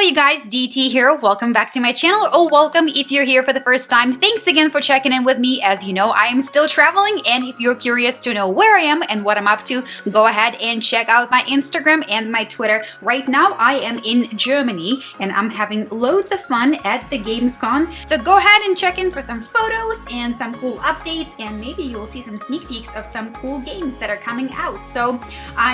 you guys, DT here. Welcome back to my channel, or welcome if you're here for the first time. Thanks again for checking in with me. As you know, I am still traveling, and if you're curious to know where I am and what I'm up to, go ahead and check out my Instagram and my Twitter. Right now, I am in Germany, and I'm having loads of fun at the Gamescom. So go ahead and check in for some photos and some cool updates, and maybe you'll see some sneak peeks of some cool games that are coming out. So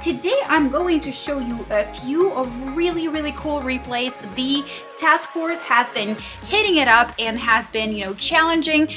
today I'm going to show you a few of really cool replays. The task force have been hitting it up and has been, challenging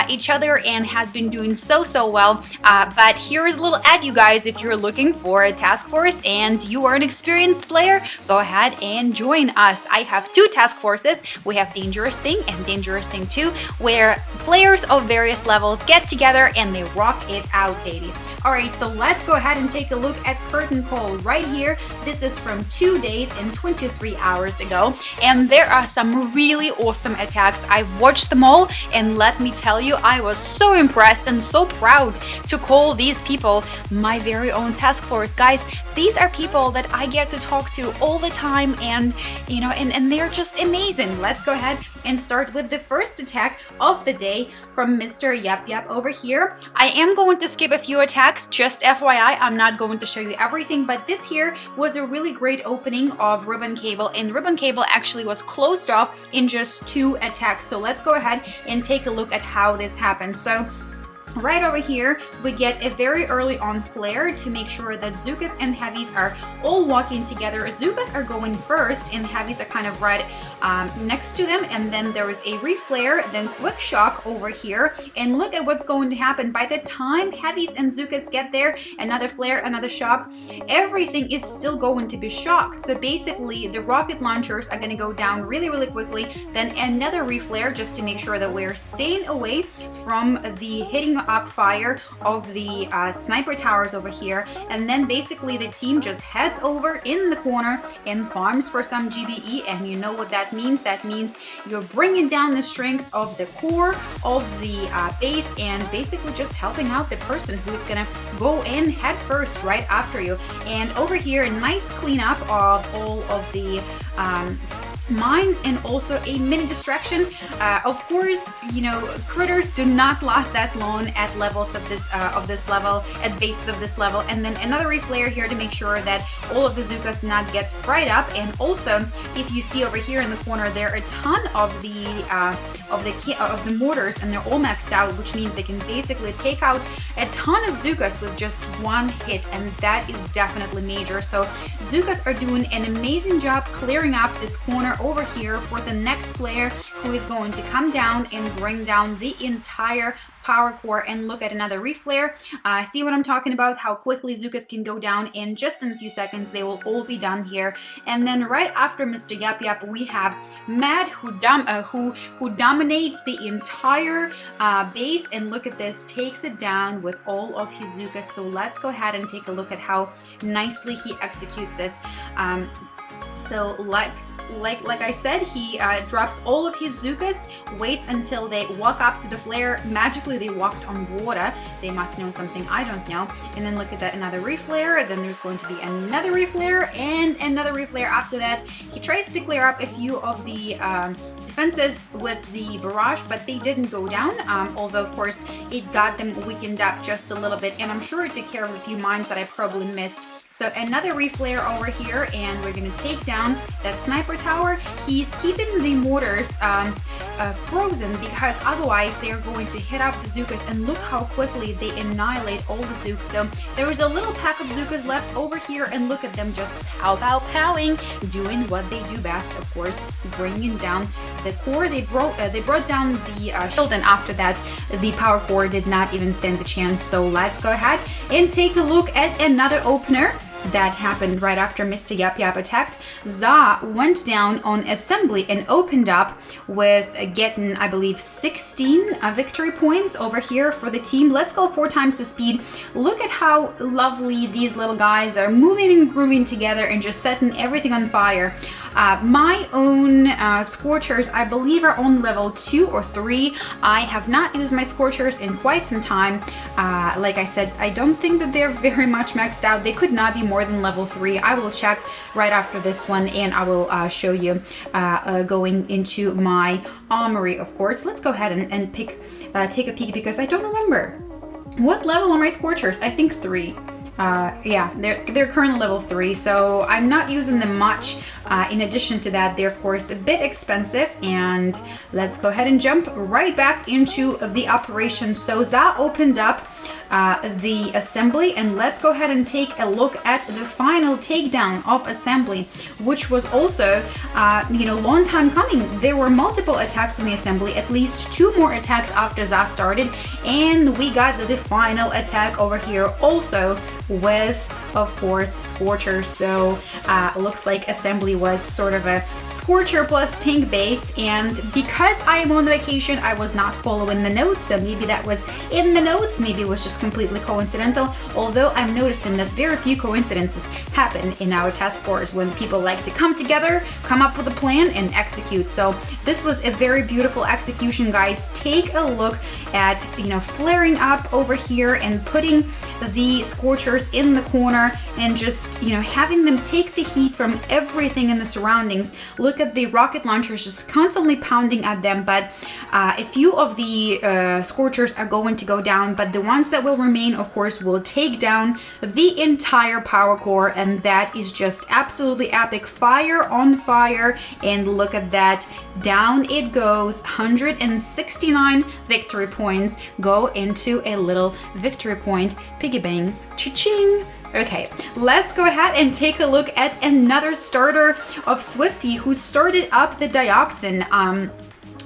each other and has been doing so well. But here is a little ad, you guys. If you're looking for a task force and you are an experienced player, go ahead and join us. I have two task forces. We have DangerousThing and DangerousThing 2, where players of various levels get together and they rock it out, baby. All right, so let's go ahead and take a look at Curtain Call right here. This is from 2 days and 23 hours ago, and there are some really awesome attacks. I've watched them all, and let me tell you, I was so impressed and so proud to call these people my very own task force. Guys, these are people that I get to talk to all the time, and and they're just amazing. Let's go ahead and start with the first attack of the day from Mr. Yap Yap over here. I am going to skip a few attacks, just FYI. I'm not going to show you everything, but this here was a really great opening of Ribbon Cable, and Ribbon Cable actually was closed off in just 2 attacks. So let's go ahead and take a look at how this happened. So right over here, we get a very early on flare to make sure that Zookas and Heavies are all walking together. Zookas are going first, and Heavies are kind of right next to them. And then there is a reflare, then quick shock over here. And look at what's going to happen. By the time Heavies and Zookas get there, another flare, another shock, everything is still going to be shocked. So basically, the rocket launchers are going to go down really quickly. Then another reflare just to make sure that we're staying away from the hitting up fire of the sniper towers over here. And then basically the team just heads over in the corner and farms for some GBE, and you know what that means. That means you're bringing down the strength of the core of the base and basically just helping out the person who's gonna go in head first right after you. And over here, a nice cleanup of all of the mines and also a mini distraction. Of course, critters do not last that long at levels of this level, at bases of this level. And then another reflare here to make sure that all of the Zookas do not get fried up. And also, if you see over here in the corner, there are a ton of the mortars, and they're all maxed out, which means they can basically take out a ton of Zookas with just one hit, and that is definitely major. So Zookas are doing an amazing job clearing up this corner over here for the next player who is going to come down and bring down the entire power core. And look at another reflare. See what I'm talking about? How quickly Zookas can go down in just in a few seconds. They will all be done here. And then right after Mr. Yap Yap, we have Mad who dominates the entire base. And look at this, takes it down with all of his Zookas. So let's go ahead and take a look at how nicely he executes this. So like I said, he drops all of his Zookas, waits until they walk up to the flare. Magically, they walked on water. They must know something I don't know. And then look at that, another reflare. Then there's going to be another reflare and another reflare after that. He tries to clear up a few of the defenses with the barrage, but they didn't go down, although of course it got them weakened up just a little bit, and I'm sure it took care of a few mines that I probably missed. So another reflare over here, and we're gonna take down that sniper tower. He's keeping the mortars frozen because otherwise they are going to hit up the Zookas, and look how quickly they annihilate all the Zooks. So there was a little pack of Zookas left over here, and look at them just powing, doing what they do best, of course, bringing down the core. They brought down the shield, and after that the power core did not even stand a chance. So let's go ahead and take a look at another opener that happened right after Mr. Yap Yap attacked. Za went down on assembly and opened up with getting, I believe, 16 victory points over here for the team. Let's go 4 times the speed. Look at how lovely these little guys are moving and grooving together and just setting everything on fire. My own Scorchers, I believe, are on level 2 or 3. I have not used my Scorchers in quite some time. Like I said, I don't think that they're very much maxed out. They could not be more than level 3. I will check right after this one, and I will show you going into my armory, of course. Let's go ahead and take a peek, because I don't remember. What level are my Scorchers? I think 3. Yeah, they're currently level 3, so I'm not using them much. In addition to that, they're of course a bit expensive, and let's go ahead and jump right back into the operation. So Za opened up the assembly, and let's go ahead and take a look at the final takedown of assembly, which was also long time coming. There were multiple attacks in the assembly, at least 2 more attacks after Za started, and we got the final attack over here also with, of course, Scorcher. So looks like assembly was sort of a Scorcher plus tank base, and because I am on vacation, I was not following the notes, so maybe that was in the notes, maybe it was just completely coincidental, although I'm noticing that very few coincidences happen in our task force when people like to come together, come up with a plan, and execute. So this was a very beautiful execution, guys. Take a look at, flaring up over here and putting the Scorchers in the corner, and just having them take the heat from everything in the surroundings. Look at the rocket launchers just constantly pounding at them, but a few of the Scorchers are going to go down, but the ones that will remain, of course, will take down the entire power core, and that is just absolutely epic. Fire on fire, and look at that, down it goes. 169 victory points go into a little victory point. Piggy bang, cha-ching. Okay, let's go ahead and take a look at another starter of Swifty, who started up the Dioxin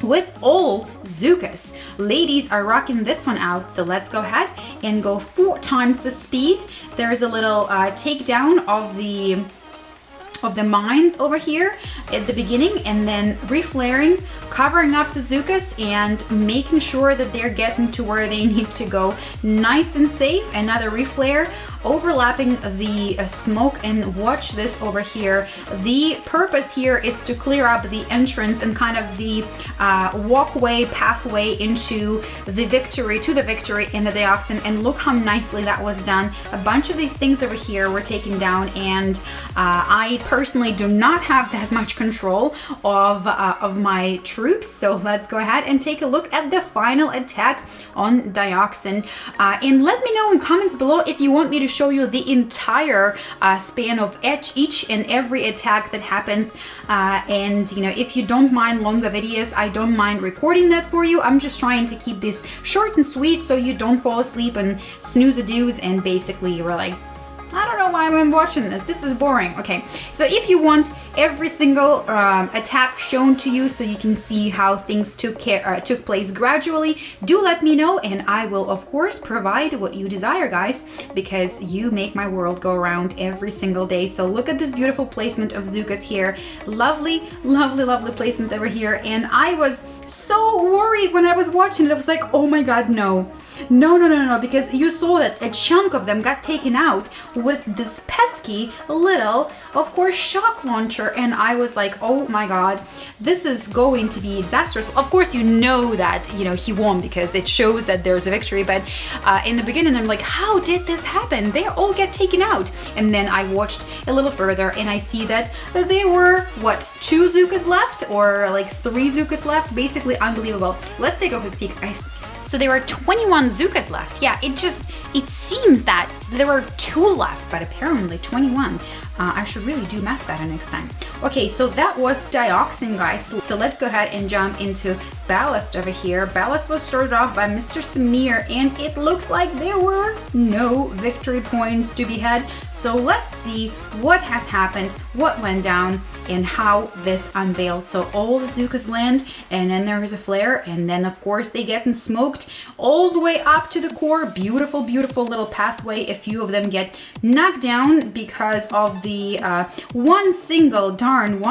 with all Zookas. Ladies are rocking this one out, so let's go ahead and go 4 times the speed. There's a little takedown of the mines over here at the beginning, and then reflaring, covering up the Zookas, and making sure that they're getting to where they need to go nice and safe. Another reflare, overlapping the smoke, and watch this over here. The purpose here is to clear up the entrance and kind of the walkway, pathway into the victory, in the Dioxin, and look how nicely that was done. A bunch of these things over here were taken down, and I personally do not have that much control of my troops, so let's go ahead and take a look at the final attack on Dioxin, and let me know in comments below if you want me to show you the entire span of each and every attack that happens, and if you don't mind longer videos, I don't mind recording that for you. I'm just trying to keep this short and sweet so you don't fall asleep and snooze-a-doos and basically you're like, I don't know why I'm watching this. This is boring. Okay, so if you want every single attack shown to you so you can see how things took place gradually, do let me know, and I will of course provide what you desire, guys, because you make my world go around every single day. So look at this beautiful placement of Zookas here. Lovely, lovely, lovely placement over here, and I was so worried when I was watching it. I was like, oh my god, no, because you saw that a chunk of them got taken out with this pesky little, of course, shock launcher, and I was like, oh my god, this is going to be disastrous. Of course, you know that he won because it shows that there's a victory, but in the beginning I'm like, how did this happen? They all get taken out, and then I watched a little further and I see that there were 2 Zookas left, or like 3 Zookas left. Basically unbelievable. Let's take a quick peek. So there are 21 Zookas left. Yeah, it seems that there were 2 left, but apparently 21. I should really do math better next time. Okay, so that was Dioxin, guys. So let's go ahead and jump into Ballast over here. Ballast was started off by Mr. Samir, and it looks like there were no victory points to be had. So let's see what has happened, what went down, and how this unveiled. So all the Zookas land, and then there is a flare, and then of course they get smoked all the way up to the core. Beautiful, beautiful little pathway. A few of them get knocked down because of the one single darn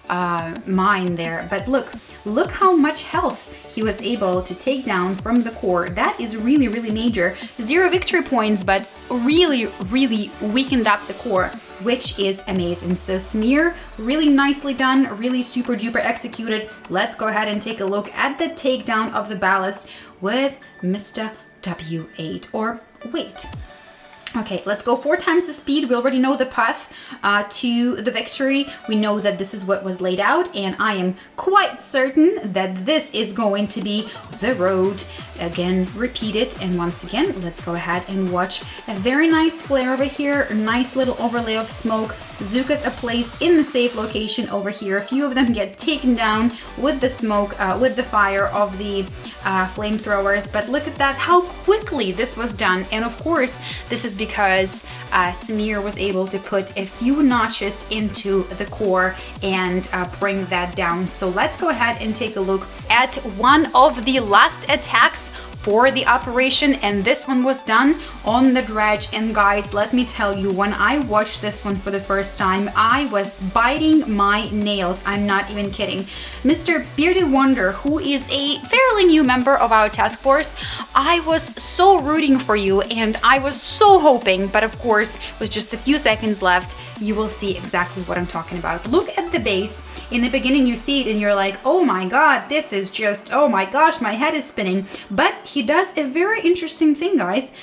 mine there. But look how much health he was able to take down from the core. That is really, really major. 0 victory points, but really, really weakened up the core, which is amazing. So Smear, really nicely done, really super duper executed. Let's go ahead and take a look at the takedown of the Ballast with Mr. W8, or wait. Okay, let's go 4 times the speed. We already know the path to the victory. We know that this is what was laid out, and I am quite certain that this is going to be the road. Again, repeat it, and once again, let's go ahead and watch a very nice flare over here, a nice little overlay of smoke. Zookas are placed in the safe location over here. A few of them get taken down with the smoke, with the fire of the flamethrowers, but look at that, how quickly this was done. And of course, this is because Smear was able to put a few notches into the core and bring that down. So let's go ahead and take a look at one of the last attacks for the operation, and this one was done on the Dredge. And guys, let me tell you, when I watched this one for the first time, I was biting my nails. I'm not even kidding. Mr. Bearded Wonder, who is a fairly new member of our task force, I was so rooting for you, and I was so hoping, but of course, with just a few seconds left, you will see exactly what I'm talking about. Look at the base. In the beginning, you see it and you're like, oh my god, this is just, oh my gosh, my head is spinning. But he does a very interesting thing, guys.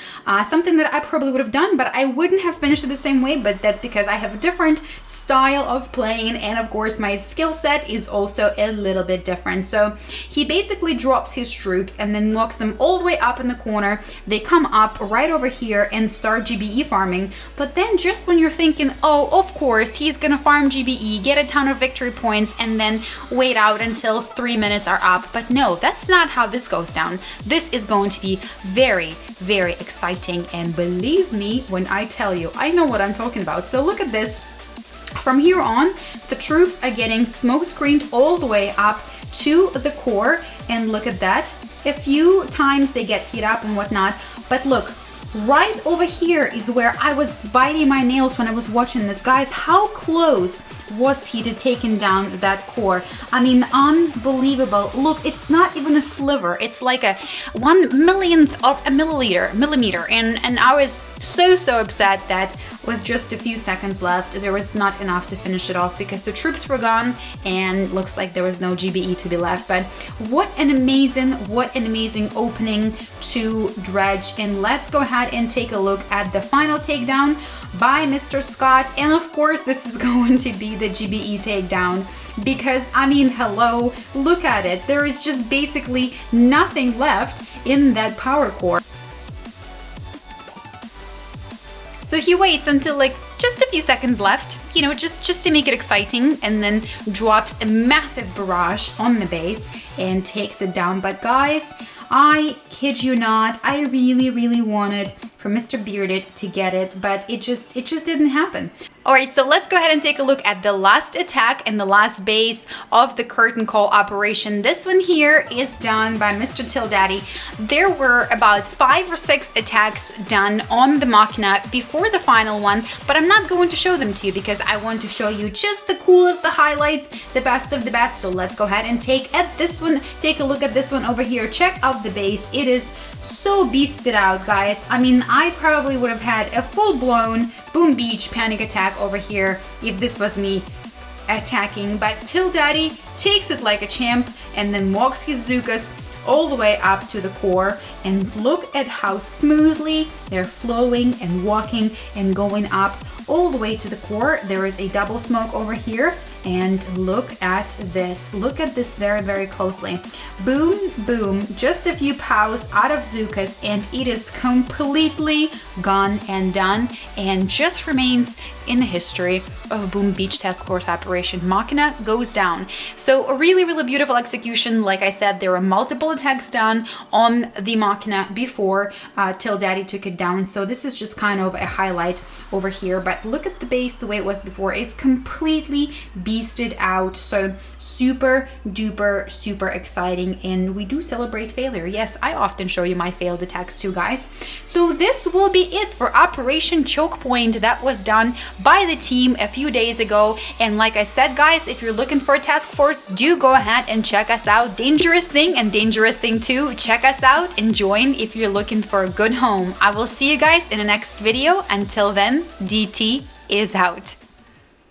Something that I probably would have done, but I wouldn't have finished it the same way, but that's because I have a different style of playing, and of course my skill set is also a little bit different. So he basically drops his troops and then locks them all the way up in the corner. They come up right over here and start GBE farming, but then just when you're thinking, oh, of course, he's gonna farm GBE, get a ton of victory points, and then wait out until 3 minutes are up. But no, that's not how this goes down. This is going to be very, very exciting, and believe me when I tell you, I know what I'm talking about. So look at this. From here on, the troops are getting smoke screened all the way up to the core, and look at that. A few times they get hit up and whatnot, but look, right over here is where I was biting my nails when I was watching this. Guys, how close was he to taking down that core? I mean, unbelievable. Look, it's not even a sliver. It's like a 1/1,000,000th of a millimeter. And I was so upset that with just a few seconds left, there was not enough to finish it off because the troops were gone and looks like there was no GBE to be left. But what an amazing opening to Dredge. And let's go ahead and take a look at the final takedown by Mr. Scott. And of course, this is going to be the GBE takedown, because I mean, hello, look at it. There is just basically nothing left in that power core. So he waits until like just a few seconds left, you know, just to make it exciting, and then drops a massive barrage on the base and takes it down. But guys, I kid you not, I really wanted for Mr. Bearded to get it, but it just didn't happen. All right, so let's go ahead and take a look at the last attack and the last base of the curtain call operation. This one here is done by Mr. Tildaddy. There were about 5 or 6 attacks done on the Machina before the final one, but I'm not going to show them to you because I want to show you just the coolest, the highlights, the best of the best. So let's go ahead and take a look at this one over here. Check out the base. It is so beasted out, guys. I mean, I probably would have had a full-blown Boom Beach panic attack over here if this was me attacking, but Tildaddy takes it like a champ and then walks his Zookas all the way up to the core, and look at how smoothly they're flowing and walking and going up all the way to the core. There is a double smoke over here, and look at this. Look at this very closely. Boom, boom, just a few pows out of Zookas, and it is completely gone and done, and just remains in the history of Boom Beach Task Force Operation. Machina goes down. So a really beautiful execution. Like I said, there were multiple attacks done on the Machina before Tildaddy took it down. So this is just kind of a highlight over here, but look at the base the way it was before. It's completely beasted out. So super exciting, and we do celebrate failure. Yes, I often show you my failed attacks too, guys. So this will be it for Operation Choke Point. That was done by the team. A few few days ago. And like I said, guys, if you're looking for a task force, do go ahead and check us out. Dangerous Thing and Dangerous Thing 2. Check us out and join if you're looking for a good home. I will see you guys in the next video. Until then, DT is out.